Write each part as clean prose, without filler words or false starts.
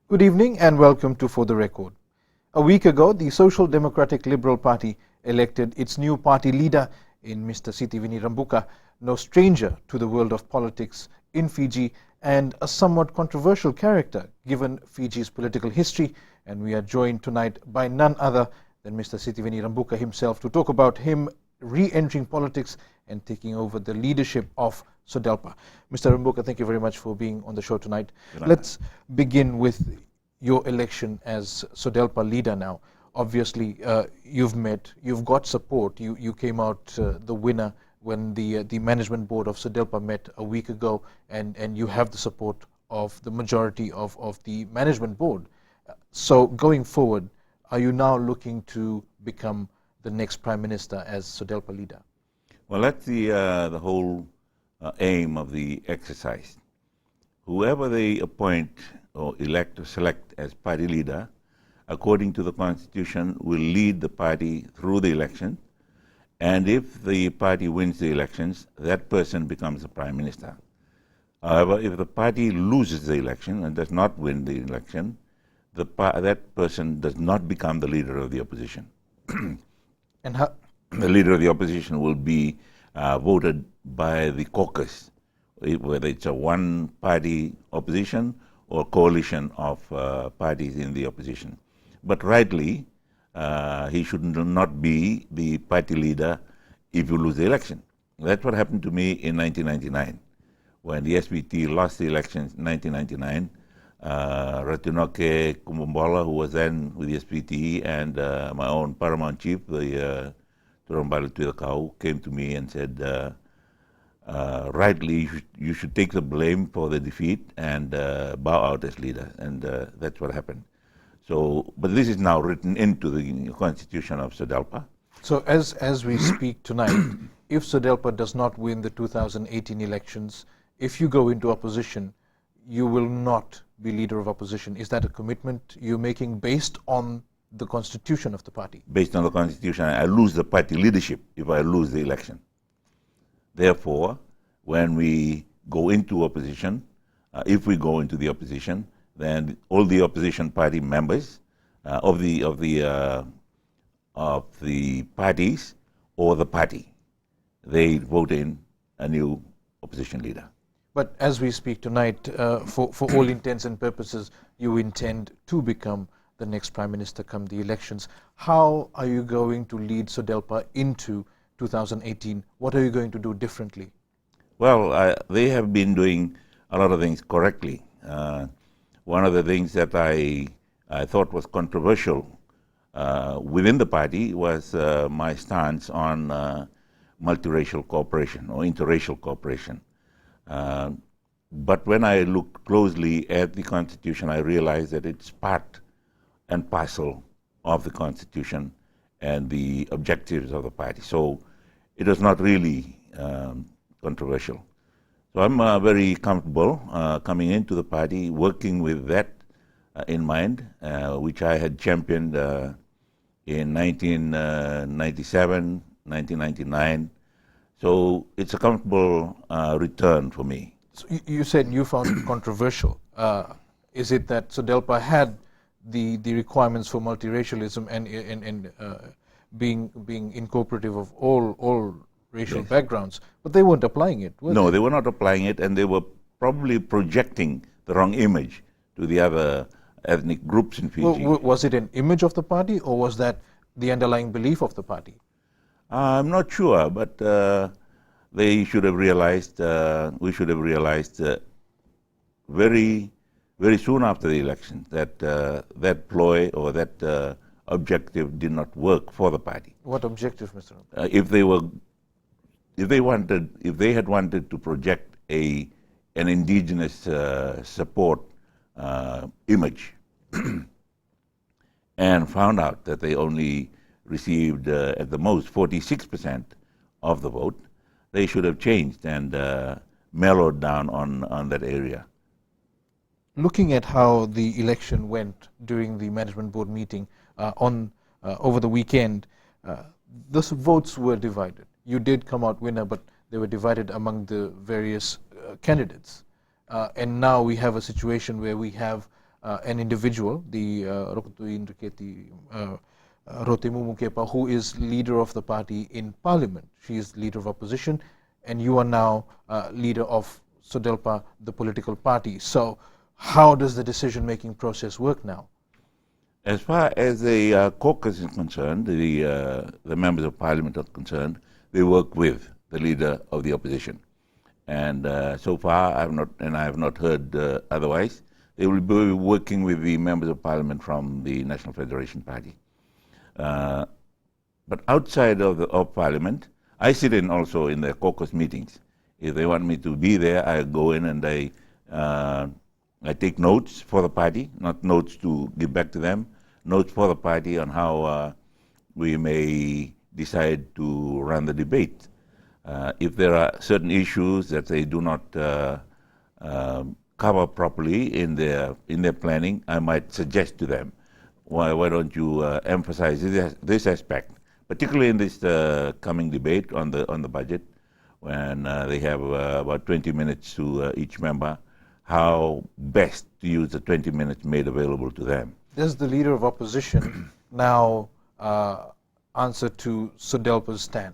Good evening and welcome to For the Record. A week ago, the Social Democratic Liberal Party elected its new party leader in Mr. Sitiveni Rabuka, no stranger to the world of politics in Fiji and a somewhat controversial character given Fiji's political history. And we are joined tonight by none other than Mr. Sitiveni Rabuka himself to talk about him re-entering politics and taking over the leadership of SODELPA. Mr. Rabuka, thank you very much for being on the show tonight. Let's begin with your election as SODELPA leader now. Obviously, you've got support. You came out the winner when the management board of SODELPA met a week ago, and you have the support of the majority of the management board. So going forward, are you now looking to become the next Prime Minister as SODELPA leader? Well, that's the whole aim of the exercise. Whoever they appoint or elect or select as party leader, according to the Constitution, will lead the party through the election. And if the party wins the elections, that person becomes the Prime Minister. However, if the party loses the election and does not win the election, that person does not become the leader of the opposition. And how? The leader of the opposition will be voted by the caucus, whether it's a one-party opposition or coalition of parties in the opposition. But rightly, he should not be the party leader if you lose the election. That's what happened to me in 1999. When the SPT lost the elections in 1999, Ratinoke Kumumbola, who was then with the SPT, and my own paramount chief, the Turambala Tuilakau, came to me and said, rightly, you should take the blame for the defeat and bow out as leader. And that's what happened. So, but this is now written into the constitution of SODELPA. So as we speak tonight, if SODELPA does not win the 2018 elections, if you go into opposition, you will not be leader of opposition. Is that a commitment you're making based on the constitution of the party? Based on the constitution, I lose the party leadership if I lose the election. Therefore, when we go into opposition, if we go into the opposition, then all the opposition party members of the parties or the party, they vote in a new opposition leader. But as we speak tonight, for all intents and purposes, you intend to become the next Prime Minister come the elections. How are you going to lead SODELPA into 2018? What are you going to do differently? Well, they have been doing a lot of things correctly. One of the things that I thought was controversial within the party was my stance on multiracial cooperation or interracial cooperation. But when I looked closely at the Constitution, I realized that it's part and parcel of the Constitution and the objectives of the party. So it was not really controversial. So I'm very comfortable coming into the party, working with that in mind, which I had championed in 1997, 1999. So it's a comfortable return for me. So you said you found it controversial. Is it that SODELPA had the requirements for multiracialism and being incorporative of all racial Yes. backgrounds, but they weren't applying it, were No, they? they were not applying it, and they were probably projecting the wrong image to the other ethnic groups in Fiji. Well, was it an image of the party, or was that the underlying belief of the party? I'm not sure, but they should have realized, we should have realized very soon after the election that that ploy or that objective did not work for the party. What objective, Mr. If they had wanted to project an indigenous support image and found out that they only received at the most 46% of the vote, they should have changed and mellowed down on that area. Looking at how the election went during the management board meeting over the weekend, the votes were divided. You did come out winner, but they were divided among the various candidates. And now we have a situation where we have an individual, the Rotemu Mukepa, who is leader of the party in parliament. She is leader of opposition, and you are now leader of SODELPA, the political party. So how does the decision-making process work now? As far as the caucus is concerned, the members of parliament are concerned, they work with the leader of the opposition. And so far, I have not heard otherwise. They will be working with the members of parliament from the National Federation Party. But outside of parliament, I sit in also in the caucus meetings. If they want me to be there, I go in and I take notes for the party, not notes to give back to them, notes for the party on how we may decide to run the debate. If there are certain issues that they do not cover properly in their planning, I might suggest to them, why don't you emphasize this aspect, particularly in this coming debate on the budget, when they have about 20 minutes to each member, how best to use the 20 minutes made available to them. Does the leader of opposition now answer to SODELPA's stand,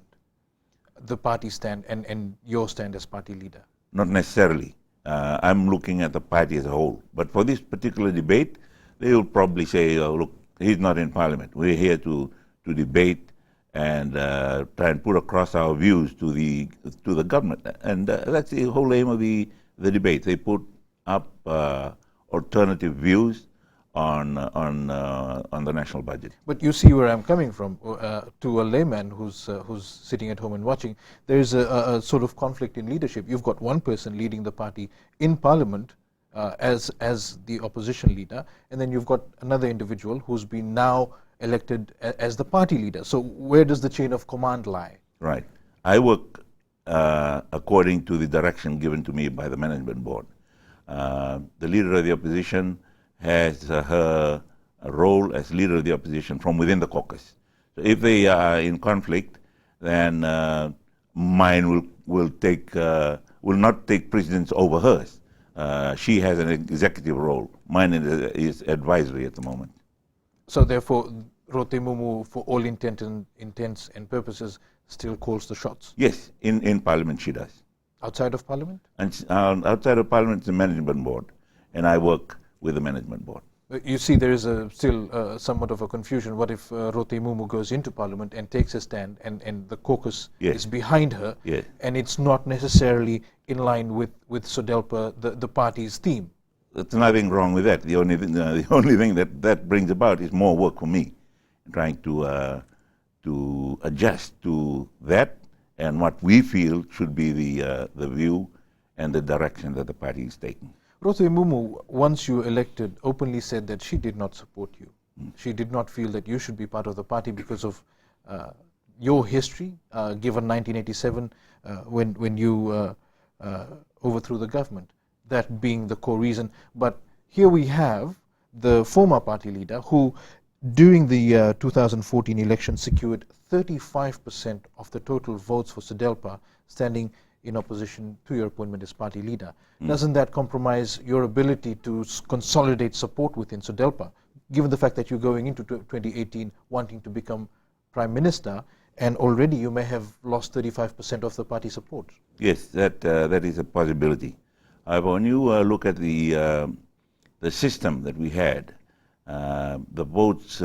the party stand, and your stand as party leader? Not necessarily. I'm looking at the party as a whole. But for this particular debate, they will probably say, oh, look, he's not in parliament. We're here to debate and try and put across our views to the government. And that's the whole aim of the debate. They put up alternative views on the national budget. But you see where I'm coming from. To a layman who's sitting at home and watching, there is a sort of conflict in leadership. You've got one person leading the party in parliament as the opposition leader, and then you've got another individual who's been now elected as the party leader. So where does the chain of command lie? Right. I work according to the direction given to me by the management board. The leader of the opposition has her role as leader of the opposition from within the caucus. So if they are in conflict, then mine will not take precedence over hers. She has an executive role. Mine is advisory at the moment. So therefore, Rotemumu, for all intents and purposes, still calls the shots? Yes, in Parliament she does. Outside of Parliament? And outside of Parliament, it's the management board, and I work with the management board. You see, there is still somewhat of a confusion. What if Rotemumu goes into Parliament and takes a stand, and the caucus is behind her, and it's not necessarily in line with SODELPA, the party's theme? There's nothing wrong with that. The only thing that brings about is more work for me, trying to adjust to that and what we feel should be the view and the direction that the party is taking. Rotemumu, once you elected, openly said that she did not support you. She did not feel that you should be part of the party because of your history, given 1987, when you overthrew the government, that being the core reason. But here we have the former party leader who, during the 2014 election, secured 35% of the total votes for SODELPA, standing in opposition to your appointment as party leader. Doesn't that compromise your ability to consolidate support within SODELPA, given the fact that you're going into 2018 wanting to become Prime Minister, and already you may have lost 35% of the party support? Yes, that is a possibility. However, when you look at the system that we had, the votes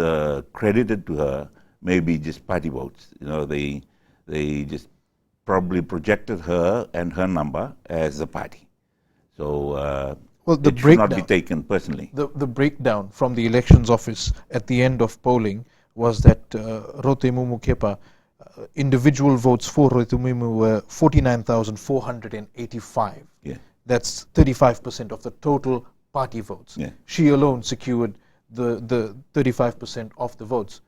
credited to her may be just party votes. You know, they just probably projected her and her number as a party. So it should not be taken personally. The breakdown from the elections office at the end of polling was that Rotemumu Kepa, individual votes for Rotemumu were 49,485. Yeah. That's 35% of the total party votes. Yeah. She alone secured the 35% of the votes.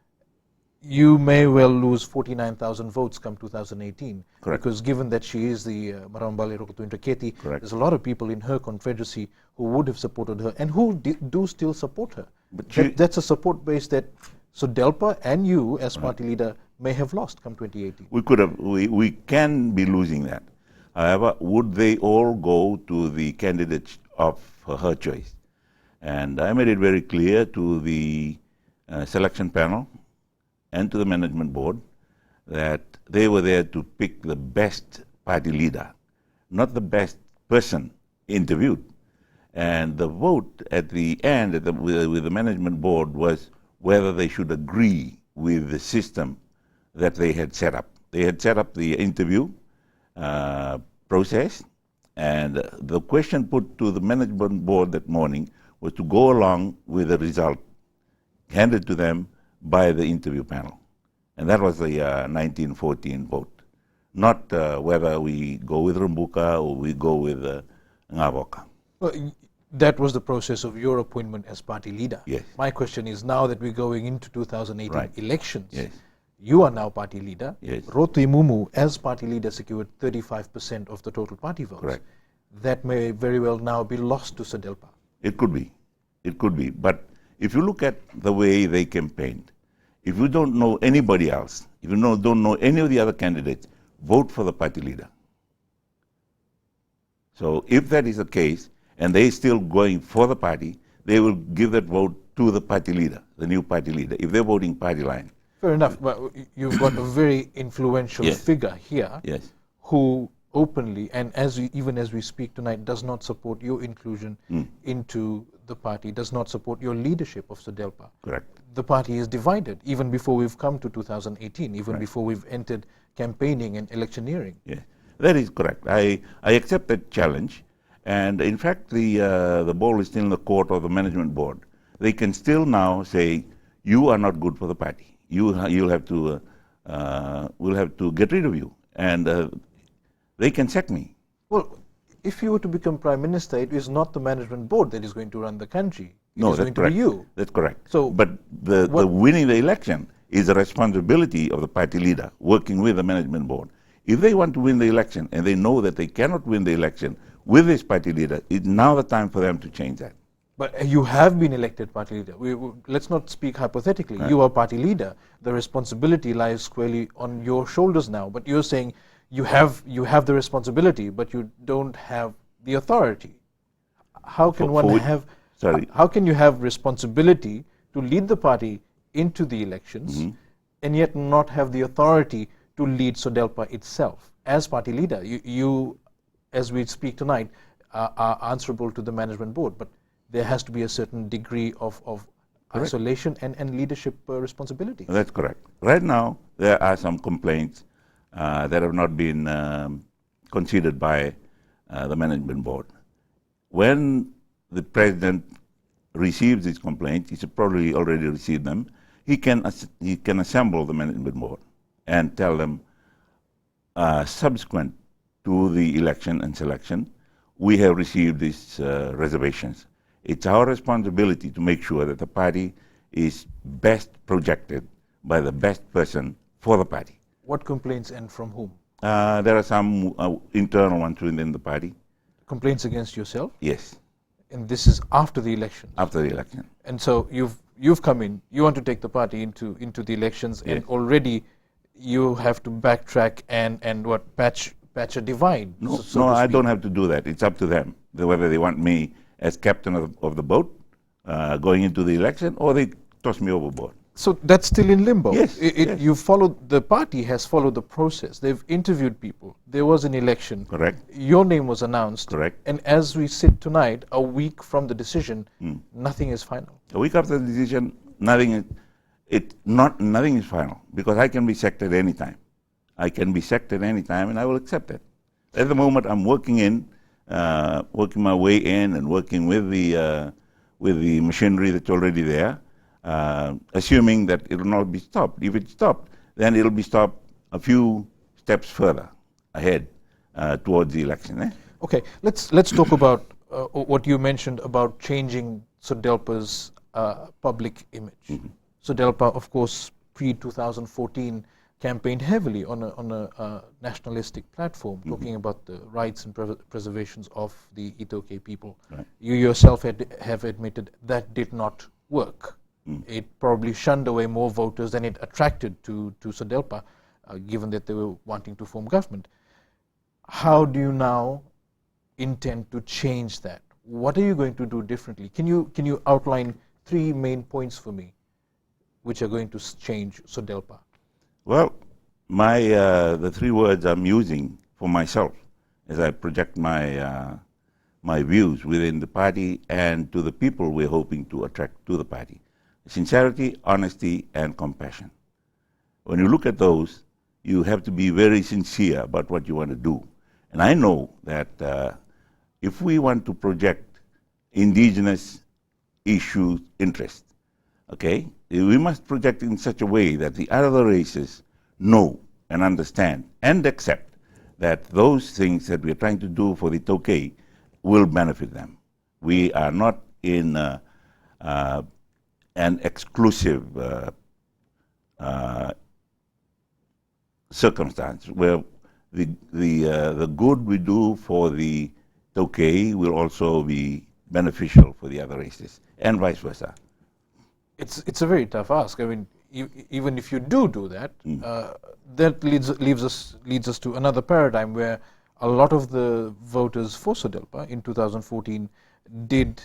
You may well lose 49,000 votes come 2018. Correct. Because given that she is the Marambale Rokotuintaketi, there's a lot of people in her confederacy who would have supported her and who do still support her. But that's a support base that SODELPA and you as party leader may have lost come 2018. We can be losing that. However, would they all go to the candidate of her choice? And I made it very clear to the selection panel and to the management board that they were there to pick the best party leader, not the best person interviewed. And the vote at the end with the management board was whether they should agree with the system that they had set up. They had set up the interview process, and the question put to the management board that morning was to go along with the result handed to them by the interview panel. And that was the 1914 vote, not whether we go with Rabuka or we go with Rabuka. Well, that was the process of your appointment as party leader. Yes. My question is, now that we're going into 2018 Right. elections, Yes. you are now party leader. Yes. Rotu Imumu, as party leader, secured 35% of the total party votes. Correct. That may very well now be lost to SODELPA. It could be. It could be. But if you look at the way they campaigned, if you don't know anybody else, if you don't know any of the other candidates, vote for the party leader. So if that is the case, and they're still going for the party, they will give that vote to the party leader, the new party leader, if they're voting party line. Fair enough, but you've got a very influential Yes. figure here Yes. who openly, and even as we speak tonight, does not support your inclusion into the party, does not support your leadership of SODELPA. Correct. The party is divided, even before we've come to 2018, even Right. before we've entered campaigning and electioneering. Yeah, that is correct. I accept that challenge, and in fact, the ball is still in the court of the management board. They can still now say, "You are not good for the party. You'll have to we'll have to get rid of you," and they can sack me. Well, if you were to become prime minister, it is not the management board that is going to run the country. It No, is that's going to correct. be you. That's correct. So but the winning the election is the responsibility of the party leader working with the management board. If they want to win the election and they know that they cannot win the election with this party leader, it's now the time for them to change that. But you have been elected party leader. Let's not speak hypothetically. Right. You are party leader. The responsibility lies squarely on your shoulders now. But you're saying you have the responsibility, but you don't have the authority. How can How can you have responsibility to lead the party into the elections and yet not have the authority to lead SODELPA itself? As party leader, you as we speak tonight, are answerable to the management board, but there has to be a certain degree of isolation and leadership responsibility. That's correct. Right now, there are some complaints that have not been considered by the management board. When the president receives these complaints, he's probably already received them, he can assemble the management board and tell them, subsequent to the election and selection, we have received these reservations. It's our responsibility to make sure that the party is best projected by the best person for the party. What complaints and from whom? There are some internal ones within the party. Complaints against yourself? Yes. And this is after the election? After the election. And so you've come in, you want to take the party into the elections, Yes. and already you have to backtrack and patch a divide. No, I don't have to do that. It's up to them, whether they want me as captain of the boat going into the election, or they toss me overboard. So that's still in limbo. Yes, yes. You followed, the party has followed the process. They've interviewed people. There was an election. Correct. Your name was announced. Correct. And as we sit tonight, a week from the decision, nothing is final. A week after the decision, nothing is final, because I can be sacked at any time. I can be sacked at any time, and I will accept it. At the moment, I'm working my way in, and working with the machinery that's already there, assuming that it will not be stopped. If it's stopped, then it will be stopped a few steps further ahead towards the election. Okay, let's talk about what you mentioned about changing SODELPA's public image. SODELPA, of course, pre-2014 campaigned heavily on a nationalistic platform, talking about the rights and preservations of the Itoke people. Right. You yourself have admitted that did not work. It probably shunned away more voters than it attracted to SODELPA, given that they were wanting to form government. How do you now intend to change that? what are you going to do differently? Can you outline 3 main points for me which are going to change SODELPA? Well, the 3 words I'm using for myself as I project my views within the party and to the people we're hoping to attract to the party: sincerity, honesty, and compassion. When you look at those, you have to be very sincere about what you want to do. And I know that if we want to project indigenous issues, interest, okay, we must project in such a way that the other races know and understand and accept that those things that we're trying to do for the Tokay will benefit them. We are not in an exclusive circumstance where the good we do for the Tokay will also be beneficial for the other races, and vice versa. It's a very tough ask. I mean, even if you do that, that leads us to another paradigm where a lot of the voters for SODELPA in 2014 did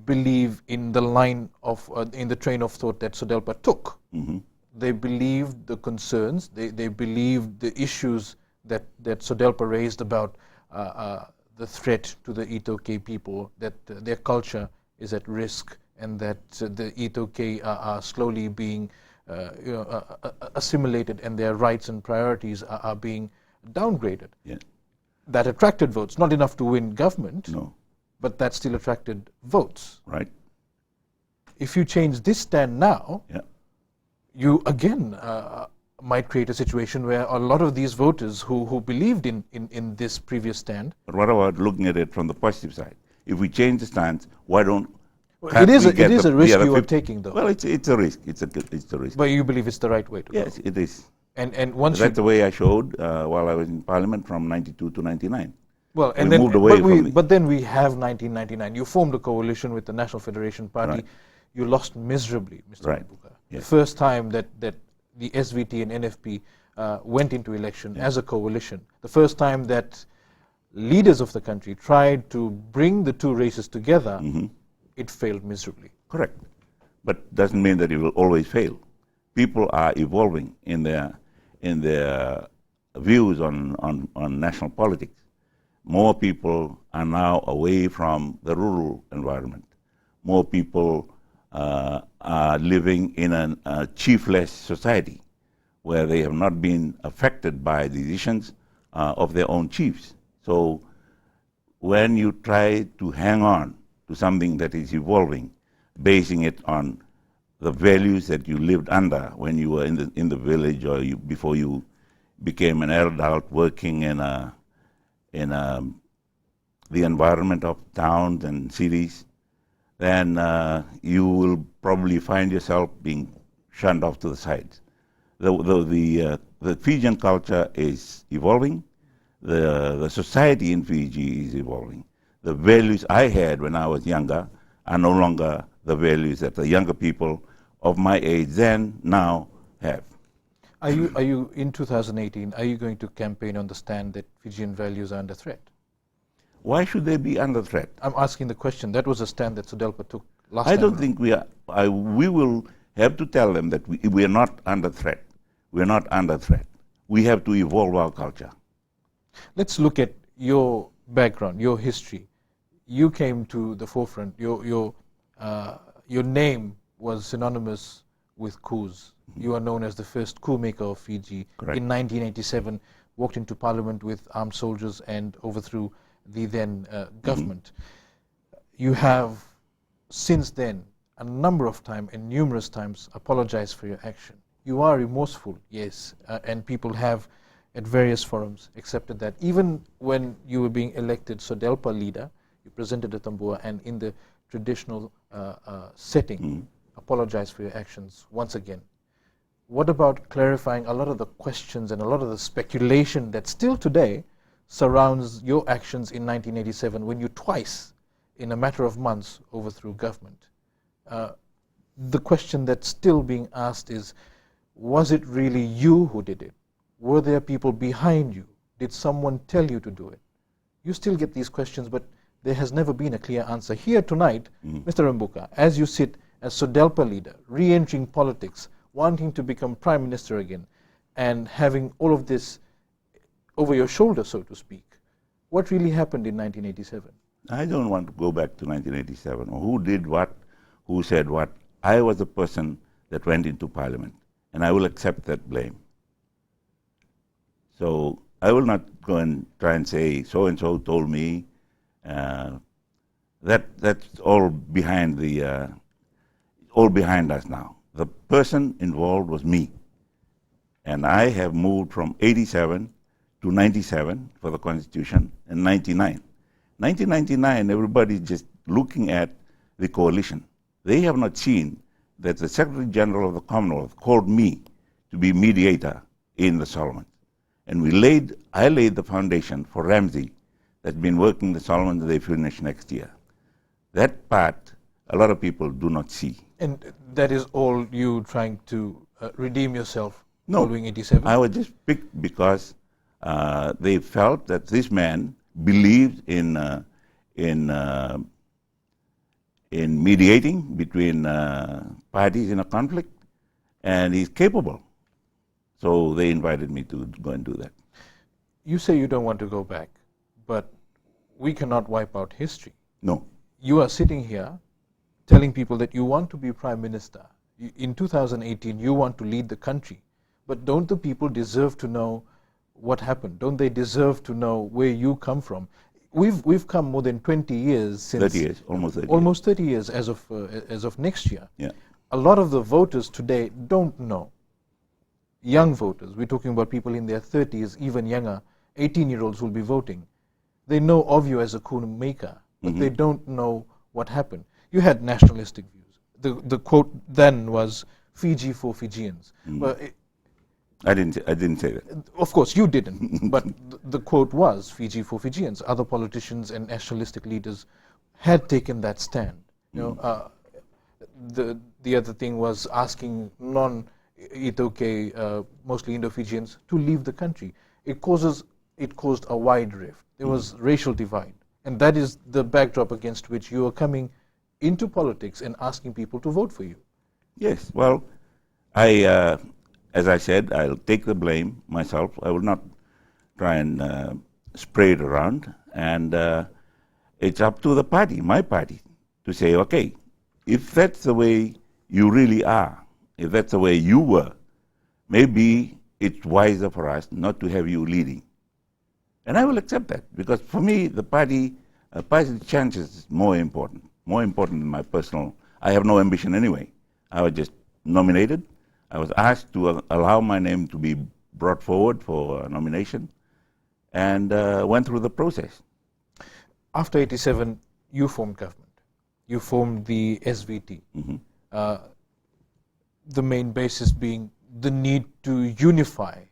believe in the line of in the train of thought that SODELPA took. They believed the concerns, they believed the issues that SODELPA raised about the threat to the Itoke people, that their culture is at risk, and that the Itoke are slowly being assimilated, and their rights and priorities are being downgraded. Yeah. That attracted votes, not enough to win government, No. but that still attracted votes. Right. If you change this stand now, Yeah. you again might create a situation where a lot of these voters who believed in this previous stand. But what about looking at it from the positive side? If we change the stance, why don't It is a risk you are taking, though. Well, it's a risk. It's a risk. But you believe it's the right way to go. Yes, it is. And once That's the way I showed while I was in Parliament from 92 to 99. Well, and we then moved away but then we have 1999. You formed a coalition with the National Federation Party. Right. You lost miserably, Mr. Right. Rabuka. Yes. The first time that the SVT and NFP went into election as a coalition, the first time that leaders of the country tried to bring the 2 races together, it failed miserably. Correct. But doesn't mean that it will always fail. People are evolving in their views on national politics. More people are now away from the rural environment. More people are living in a chiefless society where they have not been affected by the decisions of their own chiefs. So when you try to hang on to something that is evolving, basing it on the values that you lived under when you were in the village, or before you became an adult working in the environment of towns and cities, then you will probably find yourself being shunned off to the sides. The Fijian culture is evolving. The society in Fiji is evolving. The values I had when I was younger are no longer the values that the younger people of my age then now have. Are you in 2018? Are you going to campaign on the stand that Fijian values are under threat? Why should they be under threat? I'm asking the question. That was a stand that SODELPA took last time. I don't think we are. We will have to tell them that we are not under threat. We are not under threat. We have to evolve our culture. Let's look at your background, your history. You came to the forefront. Your name was synonymous with coups. You are known as the first coup maker of Fiji. Correct. In 1987, walked into parliament with armed soldiers and overthrew the then government. You have since then a number of times and numerous times apologized for your action. You are remorseful, yes, and people have at various forums accepted that. Even when you were being elected SODELPA leader, you presented a tambua and in the traditional setting apologized for your actions once again. What about clarifying a lot of the questions and a lot of the speculation that still today surrounds your actions in 1987 when you twice, in a matter of months, overthrew government? The question that's still being asked is, was it really you who did it? Were there people behind you? Did someone tell you to do it? You still get these questions, but there has never been a clear answer. Here tonight, Mr. Rabuka, as you sit as SODELPA leader, re-entering politics, wanting to become Prime Minister again, and having all of this over your shoulder, so to speak, what really happened in 1987? I don't want to go back to 1987, or who did what, who said what. I was the person that went into Parliament, and I will accept that blame. So I will not go and try and say, so-and-so told me. That's all behind us now. The person involved was me. And I have moved from 87 to 97 for the Constitution and 99. 1999, everybody's just looking at the coalition. They have not seen that the Secretary General of the Commonwealth called me to be mediator in the Solomons. And I laid the foundation for Ramsey that's been working the Solomons, they finish next year. That part, a lot of people do not see. And that is all you trying to redeem yourself No, following 87? I was just picked because they felt that this man believed in mediating between parties in a conflict, and he's capable. So they invited me to go and do that. You say you don't want to go back, but we cannot wipe out history. No. You are sitting here telling people that you want to be Prime Minister. In 2018, you want to lead the country. But don't the people deserve to know what happened? Don't they deserve to know where you come from? We've come more than 20 years since... 30 years, almost 30 years. Almost 30 years as of next year. Yeah. A lot of the voters today don't know. Young voters, we're talking about people in their 30s, even younger, 18-year-olds will be voting. They know of you as a coup maker, but they don't know what happened. You had nationalistic views. The quote then was, Fiji for Fijians. But I didn't say that. Of course, you didn't. But the quote was Fiji for Fijians. Other politicians and nationalistic leaders had taken that stand. You know, the other thing was asking non-Itoke, mostly Indo-Fijians, to leave the country. It caused a wide rift. There was racial divide. And that is the backdrop against which you are coming into politics and asking people to vote for you. Yes, well, as I said, I'll take the blame myself. I will not try and spray it around. And it's up to the party, my party, to say, okay, if that's the way you really are, if that's the way you were, maybe it's wiser for us not to have you leading. And I will accept that, because for me, the party chances is more important than my personal. I have no ambition anyway. I was just nominated. I was asked to allow my name to be brought forward for nomination, and went through the process. After 87, you formed government. You formed the SVT. The main basis being the need to unify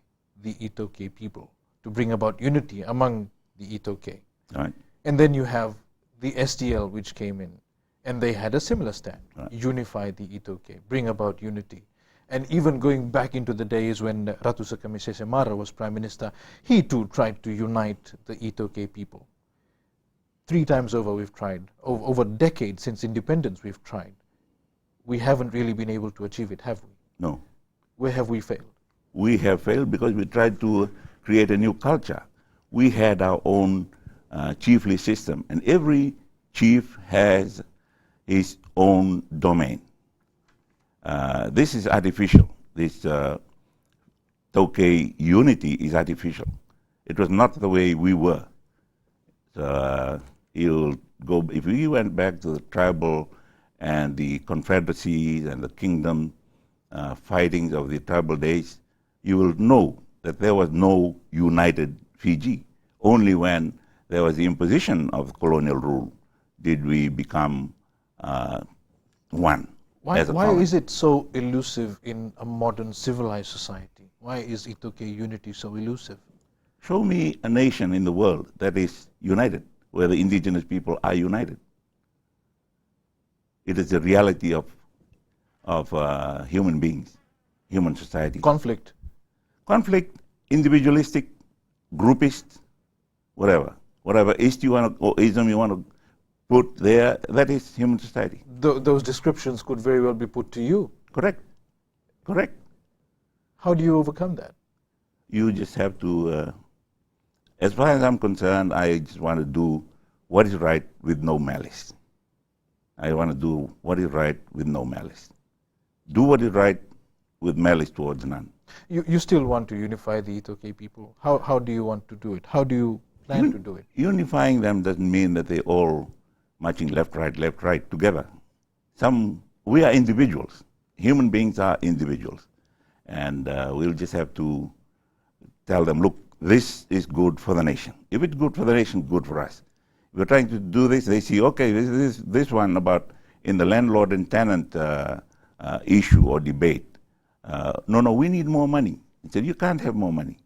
the Itoke people, to bring about unity among the Itoke. Right. And then you have the SDL, which came in, and they had a similar stand, right. Unify the Itoke, bring about unity. And even going back into the days when Ratu Sekamisese Mara was Prime Minister, he too tried to unite the Itoke people. 3 times over we've tried. Over decades since independence we've tried. We haven't really been able to achieve it, have we? No. Where have we failed? We have failed because we tried to create a new culture. We had our own chiefly system, and every chief has his own domain. This is artificial. This Toke unity is artificial. It was not the way we were. You'll go, if we went back to the tribal and the confederacies and the kingdom fightings of the tribal days, you will know that there was no united Fiji. Only when there was the imposition of colonial rule did we become one. Why is it so elusive in a modern civilized society? Why is Itoke unity so elusive? Show me a nation in the world that is united, where the indigenous people are united. It is the reality of human beings, human society. Conflict, individualistic, groupist, whatever ism you want to, or ism you want to put there, that is human society. Those descriptions could very well be put to you. Correct. Correct. How do you overcome that? You just have to, as far as I'm concerned, I just want to do what is right with no malice. I want to do what is right with no malice. Do what is right with malice towards none. You still want to unify the Itoke people. How do you want to do it? How do you plan to do it? Unifying them doesn't mean that they all marching left, right together. We are individuals. Human beings are individuals. And we'll just have to tell them, look, this is good for the nation. If it's good for the nation, good for us. If we're trying to do this, they see, okay, this one about in the landlord and tenant issue or debate. No, we need more money. He said, you can't have more money.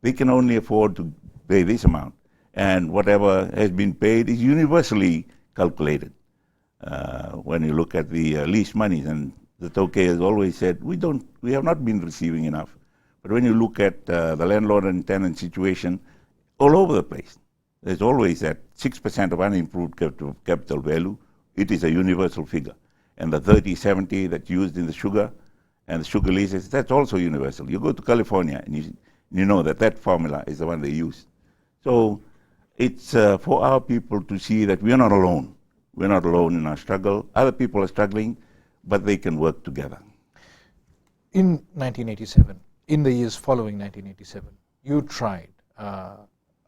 They can only afford to pay this amount. And whatever has been paid is universally calculated. When you look at the lease monies, and the Toke has always said, we have not been receiving enough. But when you look at the landlord and tenant situation all over the place, there's always that 6% of unimproved capital value. It is a universal figure. And the 30-70 that's used in the sugar and the sugar leases, that's also universal. You go to California and you know that formula is the one they use. So it's for our people to see that we are not alone. We're not alone in our struggle. Other people are struggling, but they can work together. In 1987, in the years following 1987, you tried,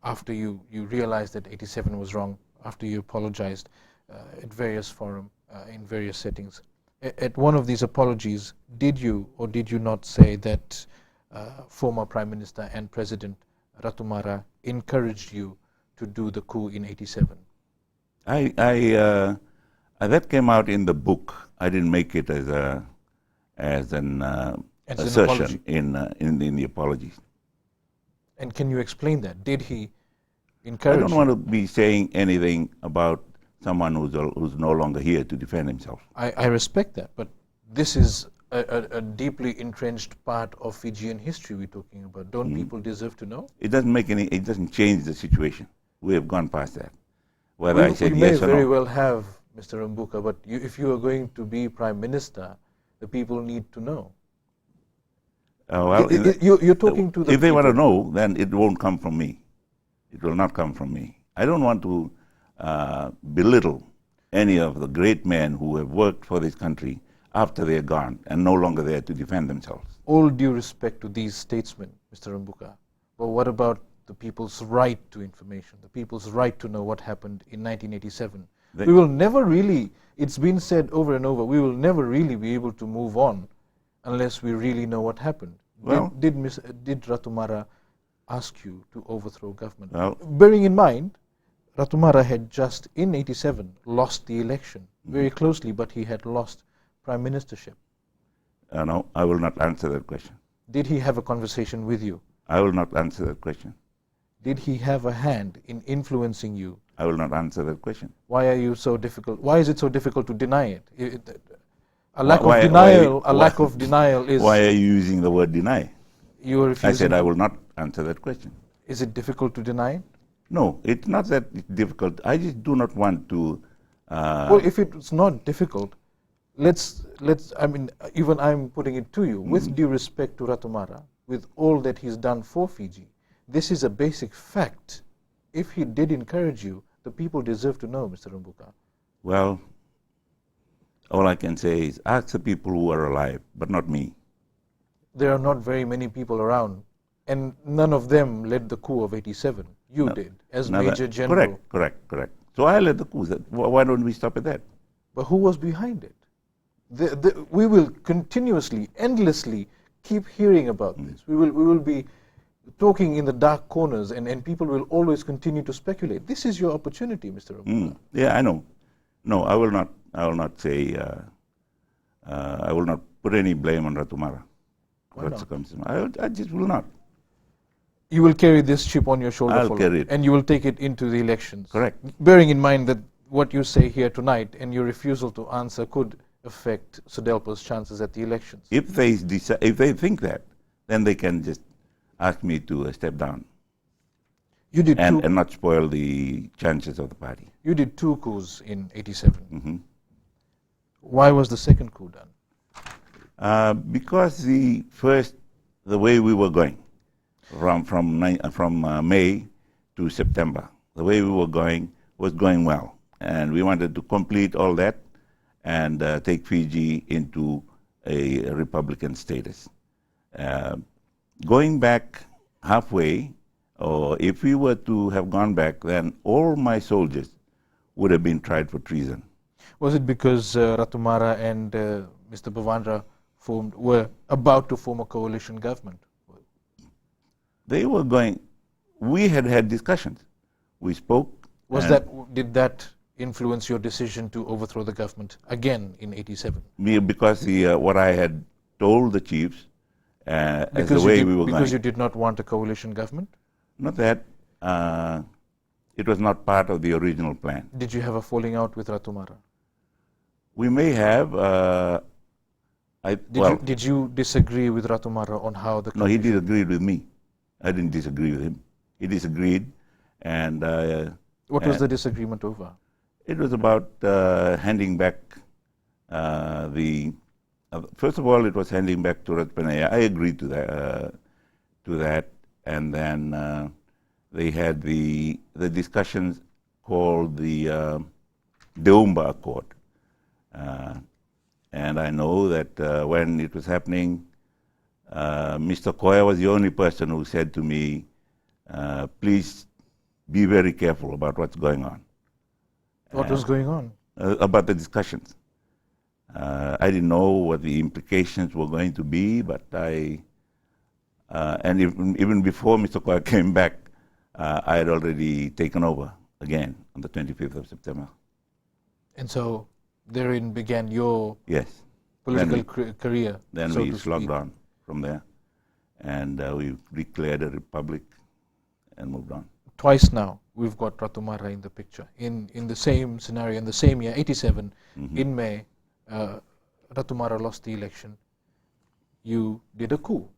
after you realized that 87 was wrong, after you apologized at various forums, in various settings. At one of these apologies, did you or did you not say that former Prime Minister and President Ratumara encouraged you to do the coup in 87? That came out in the book. I didn't make it as an assertion in the apologies. And can you explain that? Did he encourage you? I don't want to be saying anything about someone who's no longer here to defend himself. I respect that, but this is a deeply entrenched part of Fijian history we're talking about. Don't people deserve to know? It doesn't change the situation. We have gone past that. Whether I said yes or no. You may very well have, Mr. Rabuka, but if you are going to be Prime Minister, the people need to know. You're talking to the If they people. want to know, then it won't come from me. It will not come from me. I don't want to belittle any of the great men who have worked for this country after they're gone and no longer there to defend themselves. All due respect to these statesmen, Mr. Rabuka, but what about the people's right to information, the people's right to know what happened in 1987? We will never really, it's been said over and over, we will never really be able to move on unless we really know what happened. Well, did Ratumara ask you to overthrow government? Well, bearing in mind, Ratumara had just in 87 lost the election very closely, but he had lost prime ministership. No, I will not answer that question. Did he have a conversation with you? I will not answer that question. Did he have a hand in influencing you? I will not answer that question. Why are you so difficult? Why is it so difficult to deny it? A lack of denial is... Why are you using the word deny? You are refusing. I said I will not answer that question. Is it difficult to deny it? No, it's not that it's difficult. I just do not want to... well, if it's not difficult, I mean, even I'm putting it to you, with due respect to Ratumara, with all that he's done for Fiji, this is a basic fact. If he did encourage you, the people deserve to know, Mr. Rabuka. Well, all I can say is ask the people who are alive, but not me. There are not very many people around, and none of them led the coup of 87. You did, as Major General. Correct. So I led the coup. Why don't we stop at that? But who was behind it? We will continuously, endlessly keep hearing about this. We will be talking in the dark corners, and people will always continue to speculate. This is your opportunity, Mr. Rabuka. Yeah, I know. No, I will not say. I will not put any blame on Ratumara. Why not? I just will not. You will carry this chip on your shoulder, I'll carry it. and you will take it into the elections. Correct. Bearing in mind that what you say here tonight and your refusal to answer could affect Sudelpo's chances at the elections. If they think that, then they can just ask me to step down. You did two. and not spoil the chances of the party. You did 2 coups in '87. Mm-hmm. Why was the second coup done? Because the way we were going, from May to September, the way we were going was going well, and we wanted to complete all that and take Fiji into a Republican status. Going back halfway, or if we were to have gone back, then all my soldiers would have been tried for treason. Was it because Ratumara and Mr. Bavandra were about to form a coalition government? They were going. We had discussions. We spoke. Did that influence your decision to overthrow the government again in '87? Because what I had told the chiefs, as the way we were going. Because you did not want a coalition government? Not that. It was not part of the original plan. Did you have a falling out with Ratumara? We may have. Did you disagree with Ratumara on how the? No, he disagreed with me. I didn't disagree with him. He disagreed, and. What was the disagreement over? It was about handing back first of all, it was handing back to Ratpanaya. I agreed to that, and then they had the discussions called the Deumba Accord. And I know that when it was happening, Mr. Koya was the only person who said to me, please be very careful about what's going on. What was going on? About the discussions. I didn't know what the implications were going to be, but and even before Mr. Koya came back, I had already taken over again on the 25th of September. And so therein began your political career. Then we slogged on from there, and we declared a republic and moved on. Twice now we've got Ratumara in the picture. In the same scenario, in the same year, '87, in May, Ratumara lost the election. You did a coup.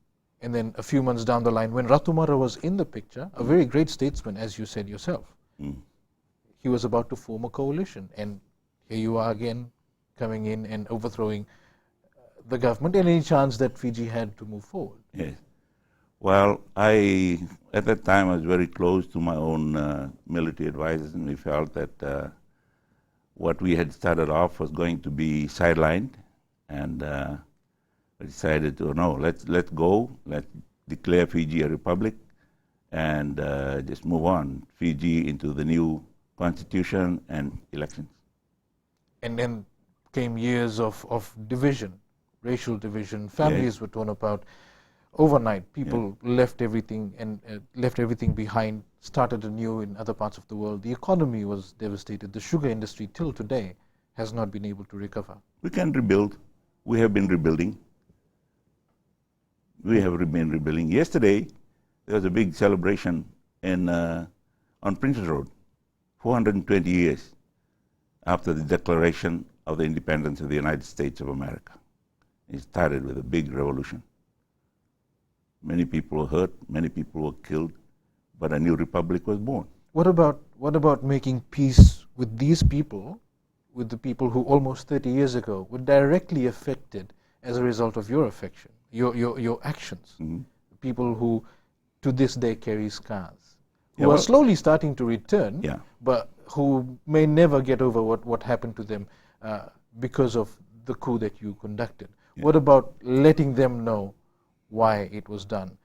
And then a few months down the line, when Ratumara was in the picture, a very great statesman, as you said yourself, he was about to form a coalition. And here you are again, coming in and overthrowing the government, and any chance that Fiji had to move forward. Yes. Well, at that time, I was very close to my own military advisors, and we felt that what we had started off was going to be sidelined, and we decided to, no, let's go, let's declare Fiji a republic, and just move on, Fiji into the new constitution and elections. And then came years of division, racial division, families were torn apart. Overnight, people left everything and left everything behind, started anew in other parts of the world. The economy was devastated. The sugar industry till today has not been able to recover. We can rebuild. We have been rebuilding. We have been rebuilding. Yesterday, there was a big celebration on Princess Road, 420 years after the declaration of the independence of the United States of America. It started with a big revolution. Many people were hurt, many people were killed, but a new republic was born. What about making peace with these people, with the people who almost 30 years ago were directly affected as a result of your affection, your actions? People who to this day carry scars, who are slowly starting to return, but who may never get over what happened to them because of the coup that you conducted. What about letting them know why it was done?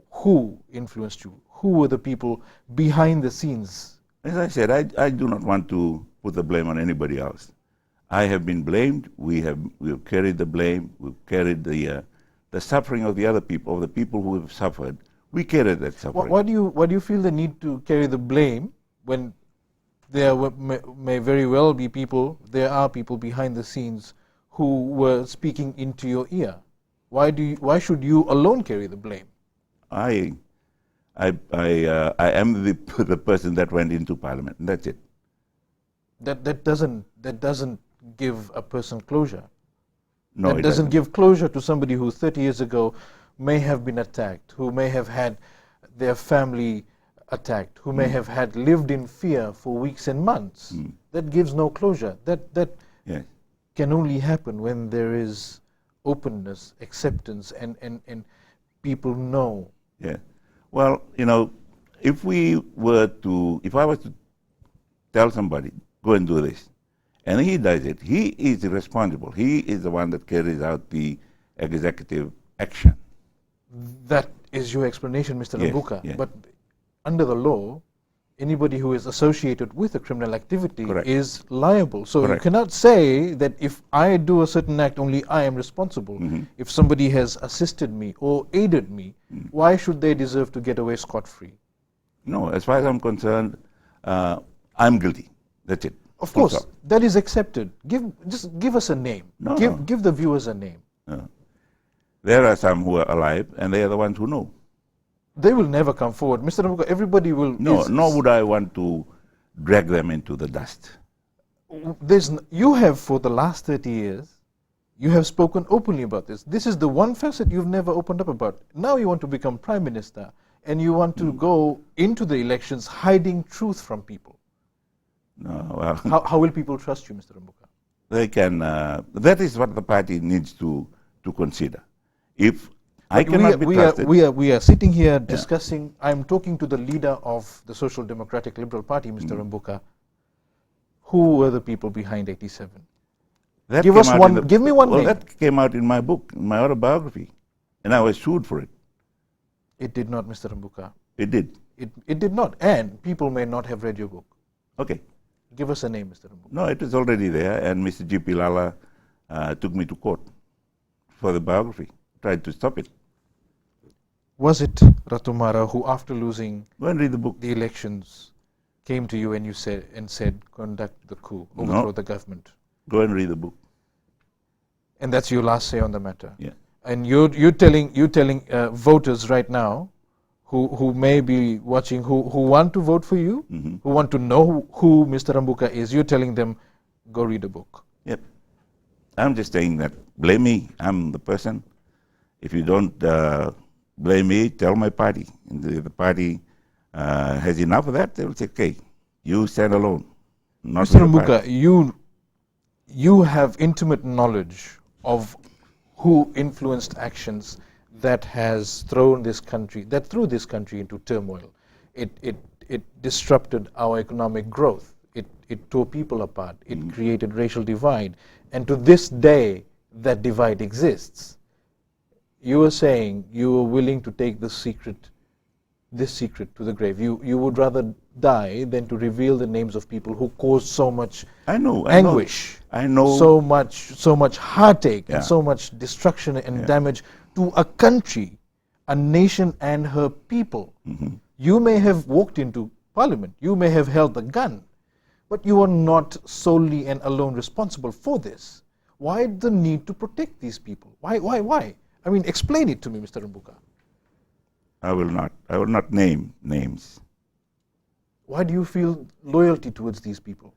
Who influenced you? Who were the people behind the scenes? As I said, I do not want to put the blame on anybody else. I have been blamed. We have carried the blame. We've carried the suffering of the other people, of the people who have suffered. We carried that suffering. Why do you feel the need to carry the blame when there may very well be people, there are people behind the scenes who were speaking into your ear? Why should you alone carry the blame? I am the person that went into Parliament, and that's it. That doesn't give a person closure. No, it doesn't give closure to somebody who 30 years ago may have been attacked, who may have had their family attacked, who may have had lived in fear for weeks and months. That gives no closure. That Yes. can only happen when there is openness, acceptance, and people know. Yeah. Well, if I was to tell somebody, go and do this, and he does it, he is responsible. He is the one that carries out the executive action. That is your explanation, Mr. Yes, Rabuka. yes. But under the law, anybody who is associated with a criminal activity Correct. is liable. So Correct. you cannot say that if I do a certain act, only I am responsible. If somebody has assisted me or aided me, why should they deserve to get away scot-free? No, as far as I'm concerned, I'm guilty. That's it. Of Full course, stop. that is accepted. Just give us a name. No, give no. give the viewers a name. There are some who are alive, and they are the ones who know. They will never come forward, Mr. Rabuka. Everybody will. No, nor would I want to drag them into the dust. You have, for the last 30 years, you have spoken openly about this. This is the one facet you've never opened up about. Now you want to become prime minister, and you want to go into the elections hiding truth from people. No, well, How will people trust you, Mr. Rabuka? they can. That is what the party needs to consider. If I cannot be trusted, we are sitting here discussing. I'm talking to the leader of the Social Democratic Liberal Party, Mr. Rabuka. Who were the people behind 87? that Give came us out one. in the- Give me one Well, name. that came out in my book, in my autobiography, and I was sued for it. It did not, Mr. Rabuka. It did. It did not, and people may not have read your book. Okay. Give us a name, Mr. Rabuka. No, it is already there, and Mr. G.P. Lala took me to court for the biography, tried to stop it. Was it Ratumara who, after losing Go and read the book. the elections, came to you and you said, conduct the coup, overthrow the government? Go and read the book. And that's your last say on the matter. Yeah. And you're telling voters right now, who may be watching, who want to vote for you, who want to know who Mr. Rabuka is, you're telling them, go read a book. Yep. I'm just saying that blame me. I'm the person. If you don't blame me, tell my party. And if the party has enough of that, they will say, okay, you stand alone. Not Mr. with the party. Rabuka, you have intimate knowledge of who influenced actions that has thrown this country, that threw this country into turmoil. It disrupted our economic growth. It tore people apart. It created racial divide. And to this day, that divide exists. You were saying you were willing to take this secret to the grave. You would rather die than to reveal the names of people who caused so much anguish. I know. So much heartache and Yeah. so much destruction and damage to a country, a nation and her people. You may have walked into parliament, you may have held the gun, but you are not solely and alone responsible for this. Why the need to protect these people? Why? I mean, explain it to me, Mr. Rabuka. I will not name names. Why do you feel loyalty towards these people?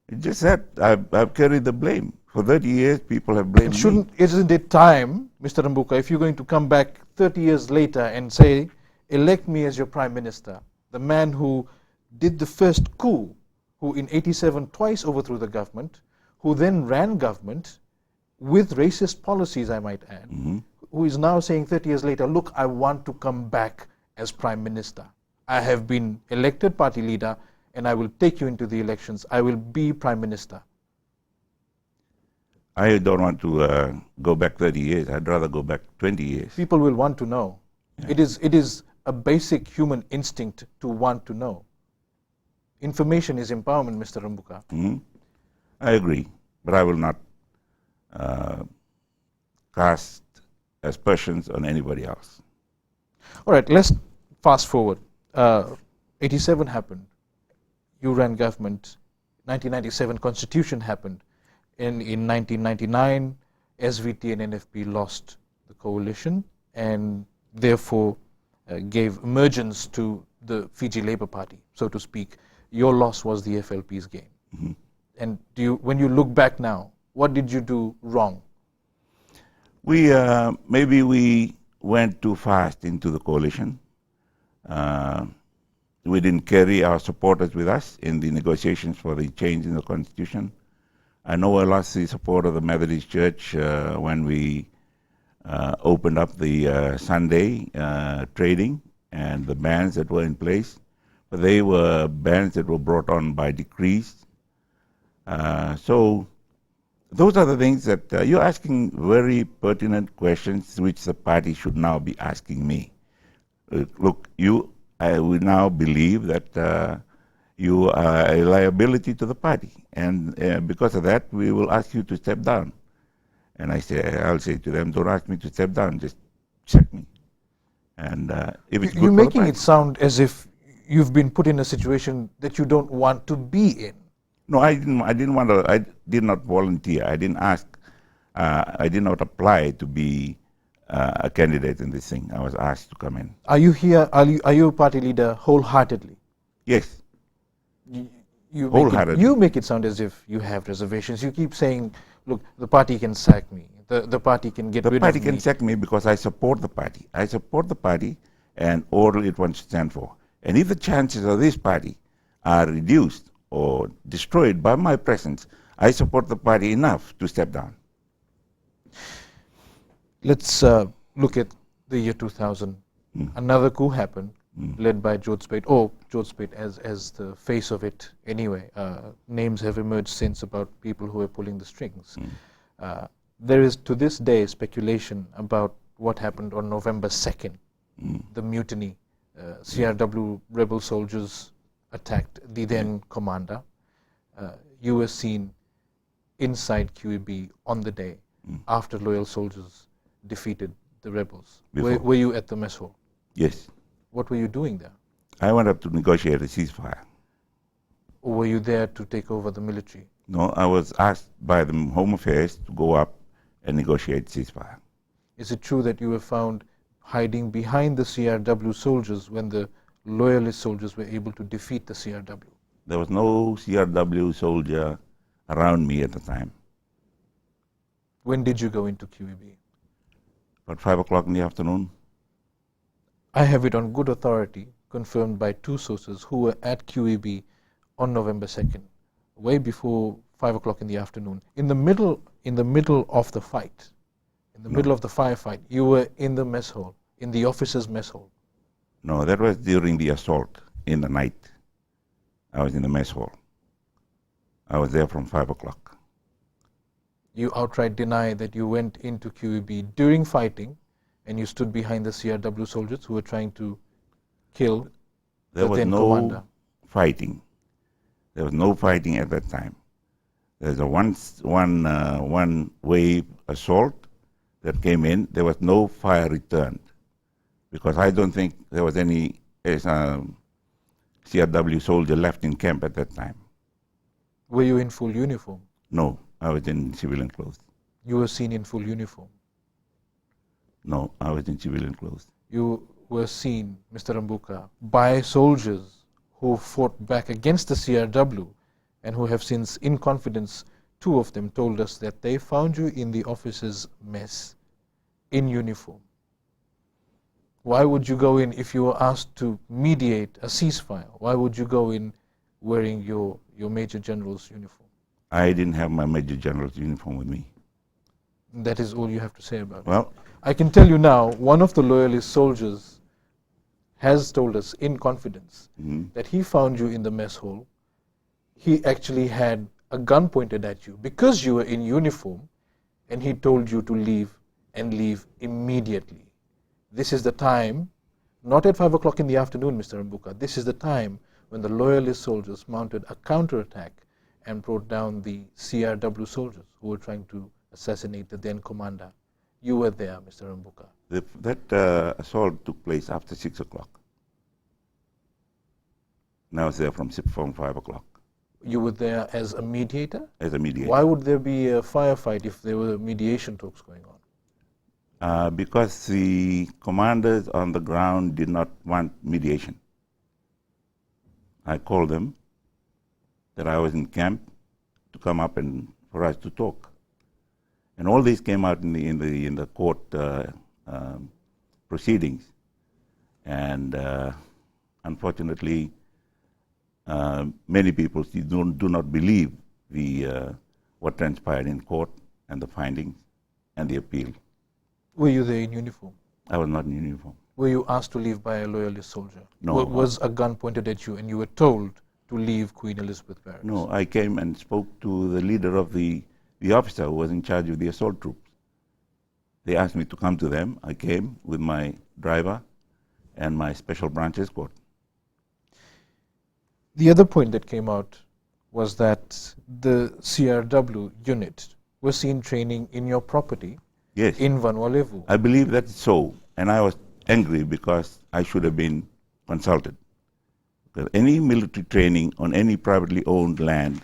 It's just that I've carried the blame. For 30 years, people have blamed me. Isn't it time, Mr. Rabuka, if you're going to come back 30 years later and say, elect me as your prime minister, the man who did the first coup, who in 87 twice overthrew the government, who then ran government with racist policies, I might add, who is now saying 30 years later, look, I want to come back as prime minister. I have been elected party leader and I will take you into the elections. I will be prime minister. I don't want to go back 30 years. I'd rather go back 20 years. People will want to know. Yeah. It is a basic human instinct to want to know. Information is empowerment, Mr. Rabuka. I agree, but I will not cast aspersions on anybody else. All right, let's fast forward. 87 happened. You ran government. 1997 Constitution happened. In 1999, SVT and NFP lost the coalition and therefore gave emergence to the Fiji Labour Party, so to speak. Your loss was the FLP's gain. And when you look back now, what did you do wrong? Maybe we went too fast into the coalition. we didn't carry our supporters with us in the negotiations for the change in the constitution. I know I lost the support of the Methodist Church when we opened up the Sunday trading and the bans that were in place. But they were bans that were brought on by decrees. So those are the things that you're asking very pertinent questions which the party should now be asking me. Look, I will now believe that you are a liability to the party, and because of that, we will ask you to step down. And I'll say to them, don't ask me to step down, just check me. And if it's good You're for the making party. it sound as if you've been put in a situation that you don't want to be in. No, I didn't want to. I did not volunteer. I didn't ask. I did not apply to be a candidate in this thing. I was asked to come in. Are you here? Are you a party leader wholeheartedly? Yes. You make it sound as if you have reservations. You keep saying, look, the party can sack me. The party can get rid of me. The party can sack me because I support the party. I support the party and all it wants to stand for. And if the chances of this party are reduced or destroyed by my presence, I support the party enough to step down. Let's look at the year 2000. Another coup happened, led by George Speight, as the face of it anyway. Names have emerged since about people who were pulling the strings. There is to this day speculation about what happened on November 2nd, the mutiny. CRW rebel soldiers attacked the then commander. You were seen inside QEB on the day after loyal soldiers defeated the rebels. Were you at the mess hall? Yes. What were you doing there? I went up to negotiate a ceasefire. Or were you there to take over the military? No, I was asked by the Home Affairs to go up and negotiate ceasefire. Is it true that you were found hiding behind the CRW soldiers when the loyalist soldiers were able to defeat the CRW? There was no CRW soldier around me at the time. When did you go into QEB? About 5 o'clock in the afternoon. I have it on good authority, confirmed by two sources who were at QEB on November 2nd, way before 5 o'clock in the afternoon. In the middle of the fight, in the middle of the firefight, you were in the mess hall, in the officers' mess hall. No, that was during the assault in the night. I was in the mess hall. I was there from 5 o'clock. You outright deny that you went into QEB during fighting and you stood behind the CRW soldiers who were trying to kill the then commander. Fighting. There was no fighting at that time. There's a one wave assault that came in. There was no fire returned because I don't think there was any CRW soldier left in camp at that time. Were you in full uniform? No, I was in civilian clothes. You were seen in full uniform? No, I was in civilian clothes. You were seen, Mr. Rabuka, by soldiers who fought back against the CRW and who have since, in confidence, two of them told us that they found you in the officers' mess in uniform. Why would you go in if you were asked to mediate a ceasefire? Why would you go in wearing your Major General's uniform? I didn't have my Major General's uniform with me. That is all you have to say about it. I can tell you now, one of the loyalist soldiers has told us in confidence that he found you in the mess hall. He actually had a gun pointed at you because you were in uniform, and he told you to leave and leave immediately. This is the time, not at 5 o'clock in the afternoon, Mr. Rabuka. This is the time when the loyalist soldiers mounted a counterattack and brought down the CRW soldiers who were trying to assassinate the then commander. You were there, Mr. Rabuka. That assault took place after 6 o'clock. And I was there from 5 o'clock. You were there as a mediator? As a mediator. Why would there be a firefight if there were mediation talks going on? Because the commanders on the ground did not want mediation. I called them that I was in camp to come up and for us to talk. And all this came out in the court proceedings. And unfortunately, many people do not believe what transpired in court and the findings and the appeal. Were you there in uniform? I was not in uniform. Were you asked to leave by a loyalist soldier? No. Was a gun pointed at you and you were told to leave Queen Elizabeth Barracks? No, I came and spoke to the leader of the officer who was in charge of the assault troops. They asked me to come to them. I came with my driver and my special branch escort. The other point that came out was that the CRW unit was seen training in your property. Yes. In Vanuatu. I believe that's so, and I was angry because I should have been consulted. Because any military training on any privately owned land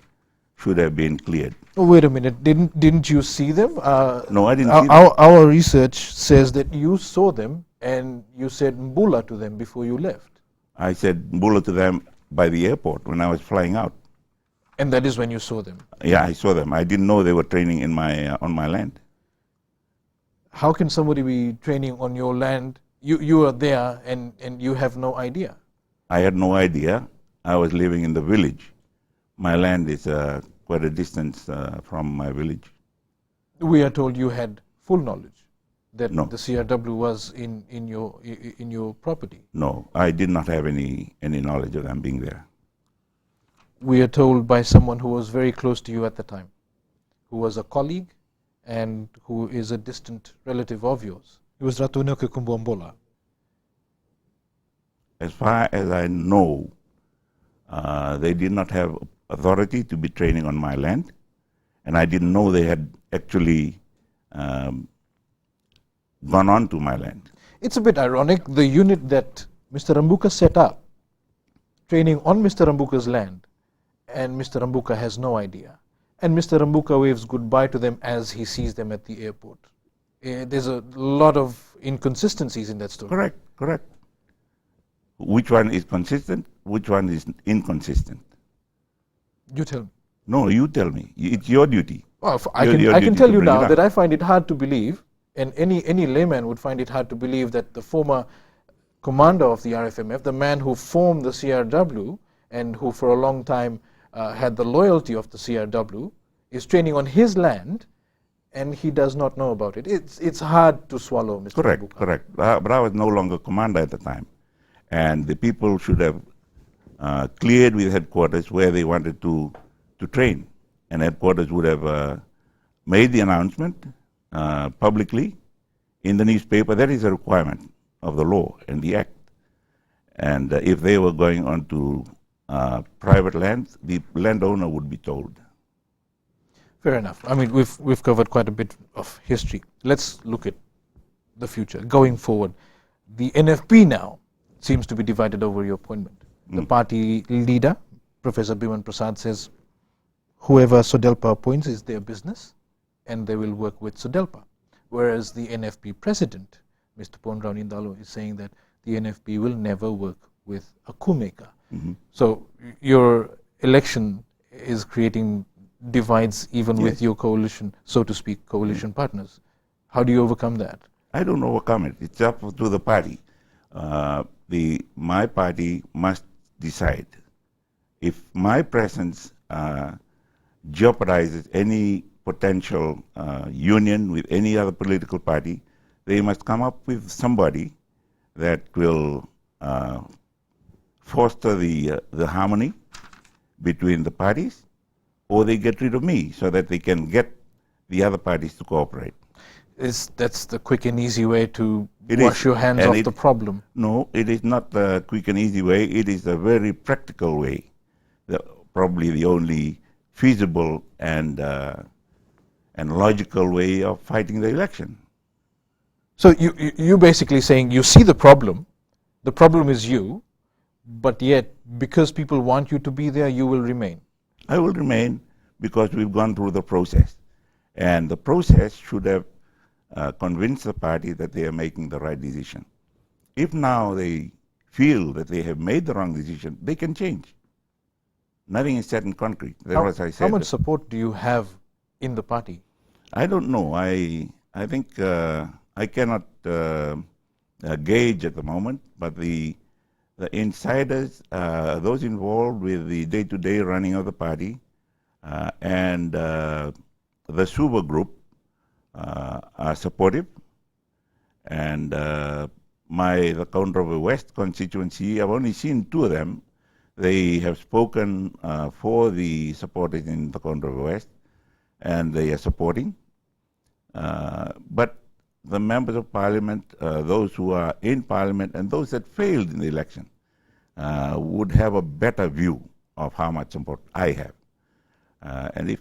should have been cleared. Oh, wait a minute, didn't you see them? No, I didn't see them. Our research says that you saw them and you said Mbula to them before you left. I said Mbula to them by the airport when I was flying out. And that is when you saw them? Yeah, I saw them. I didn't know they were training in on my land. How can somebody be training on your land? You are there and you have no idea. I had no idea. I was living in the village. My land is quite a distance from my village. We are told you had full knowledge that No. the CRW was in your property. No, I did not have any knowledge of them being there. We are told by someone who was very close to you at the time, who was a colleague and who is a distant relative of yours. It was Ratunoke Kumbuambola. As far as I know, they did not have authority to be training on my land, and I didn't know they had actually gone on to my land. It's a bit ironic, the unit that Mr. Rabuka set up, training on Mr. Rabuka's land, and Mr. Rabuka has no idea. And Mr. Rabuka waves goodbye to them as he sees them at the airport. There's a lot of inconsistencies in that story. Correct, correct. Which one is consistent? Which one is inconsistent? You tell me. No, you tell me. It's your duty. Well, I can tell you now that I find it hard to believe, and any layman would find it hard to believe that the former commander of the RFMF, the man who formed the CRW and who for a long time had the loyalty of the CRW, is training on his land and he does not know about it. It's hard to swallow, Mr. Correct, Rabuka. correct. But I was no longer commander at the time. And the people should have cleared with headquarters where they wanted to train. And headquarters would have made the announcement publicly in the newspaper. That is a requirement of the law and the act. And if they were going on to private lands, the landowner would be told. Fair enough. I mean, we've covered quite a bit of history. Let's look at the future. Going forward, the NFP now seems to be divided over your appointment. The party leader, Professor Biman Prasad, says whoever Sodelpa appoints is their business and they will work with Sodelpa. Whereas the NFP president, Mr. Ponrao Nindalo, is saying that the NFP will never work with a coup-maker. So your election is creating divides even with your coalition, so to speak, coalition partners. How do you overcome that? I don't overcome it. It's up to the party. My party must decide. If my presence jeopardizes any potential union with any other political party, they must come up with somebody that will foster the harmony between the parties, or they get rid of me so that they can get the other parties to cooperate. That's the quick and easy way to wash your hands off the problem. No, it is not a quick and easy way. It is a very practical way, probably the only feasible and logical way of fighting the election. So you're basically saying you see the problem is you, but yet because people want you to be there, you will remain. I will remain because we've gone through the process. And the process should have convinced the party that they are making the right decision. If now they feel that they have made the wrong decision, they can change. Nothing is set in concrete. That's what I said. How much support do you have in the party? I don't know. I think I cannot gauge at the moment, but the the insiders, those involved with the day-to-day running of the party, and the Suba group are supportive. And the Counter of the West constituency, I've only seen two of them. They have spoken for the supporters in the Counter of the West, and they are supporting. But the members of parliament, those who are in parliament and those that failed in the election, would have a better view of how much support I have. And if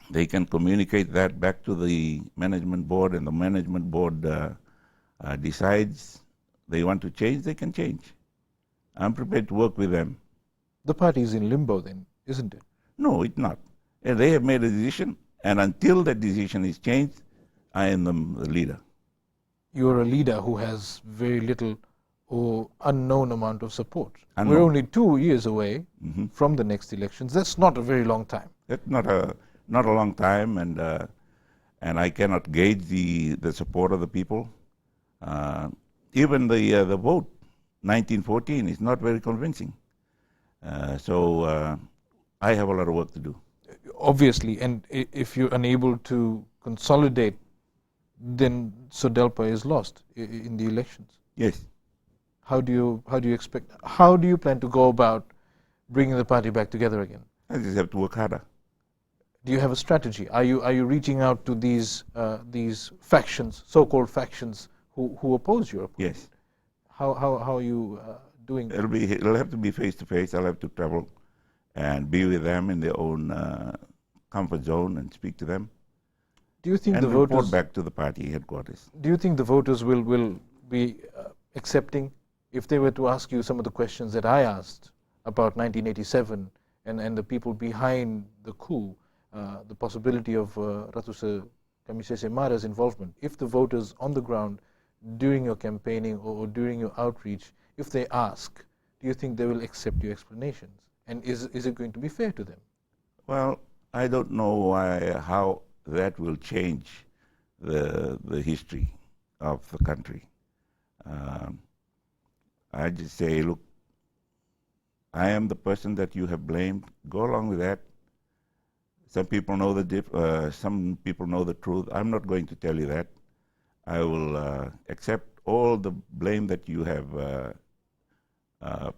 they can communicate that back to the management board, and the management board decides they want to change, they can change. I'm prepared to work with them. The party is in limbo then, isn't it? No, it's not. And they have made a decision, and until that decision is changed, I am the leader. You're a leader who has very little or unknown amount of support. Unknown. We're only 2 years away from the next elections. That's not a very long time. That's not a long time, and I cannot gauge the support of the people. Even the vote, 1914, is not very convincing. So I have a lot of work to do. Obviously, and if you're unable to consolidate, then SODELPA is lost in the elections. Yes. How do you plan to go about bringing the party back together again? I just have to work harder. Do you have a strategy? Are you reaching out to these factions, so-called factions, who oppose your opponent? Yes. How are you doing that? It'll have to be face to face. I'll have to travel and be with them in their own comfort zone and speak to them. Do you think and the voters report back to the party headquarters? Do you think the voters will be accepting if they were to ask you some of the questions that I asked about 1987 and the people behind the coup, the possibility of Ratu Kamisese Mara's involvement? If the voters on the ground during your campaigning or during your outreach, if they ask, do you think they will accept your explanations? And is it going to be fair to them? Well, I don't know how that will change the history of the country. I just say, look, I am the person that you have blamed. Go along with that. Some people know some people know the truth. I'm not going to tell you that. I will accept all the blame that you have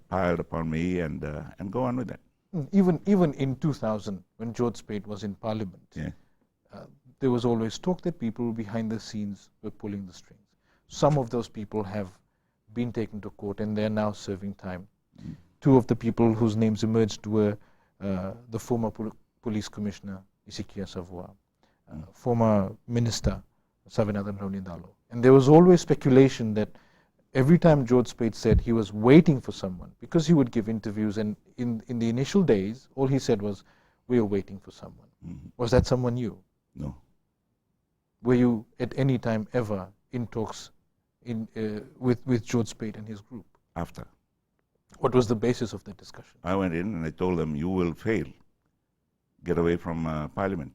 piled upon me and go on with that. Even in 2000, when George Speight was in Parliament, yeah. There was always talk that people behind the scenes were pulling the strings. Some of those people have been taken to court and they're now serving time. Two of the people whose names emerged were the former police commissioner, Isikia Savoie, former minister, Savinathan Raunidalo. And there was always speculation that every time George Speight said he was waiting for someone, because he would give interviews, and in the initial days, all he said was, we are waiting for someone. Was that someone you? No. Were you at any time ever in talks with George Speight and his group? After. What was the basis of that discussion? I went in and I told them, you will fail. Get away from Parliament.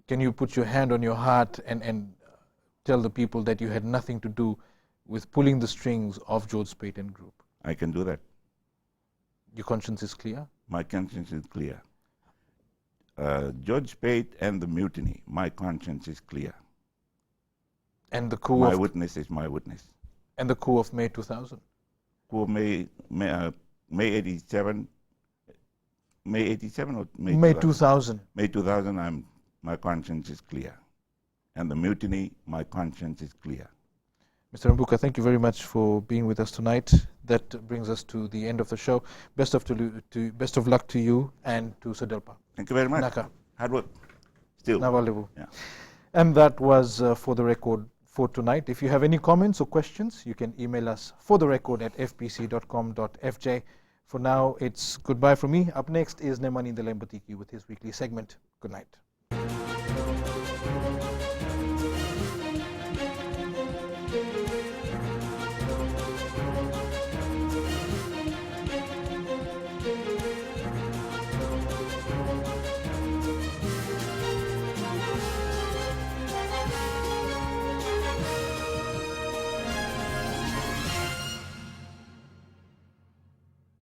Can you put your hand on your heart and tell the people that you had nothing to do with pulling the strings of George Speight and group? I can do that. Your conscience is clear? My conscience is clear. George Speight and the mutiny, my conscience is clear. And the coup my witness is my witness. And the coup of May 2000? Coup of May 87, May 87 or May 2000? May 2000, my conscience is clear. And the mutiny, my conscience is clear. Mr. Rabuka, thank you very much for being with us tonight. That brings us to the end of the show. Best of luck to you and to SODELPA. Thank you very much. Naka. Hard work. Still. Yeah. And that was For the Record for tonight. If you have any comments or questions, you can email us fortherecord@fbc.com.fj. For now, it's goodbye from me. Up next is Nemani Delembotiki with his weekly segment. Good night.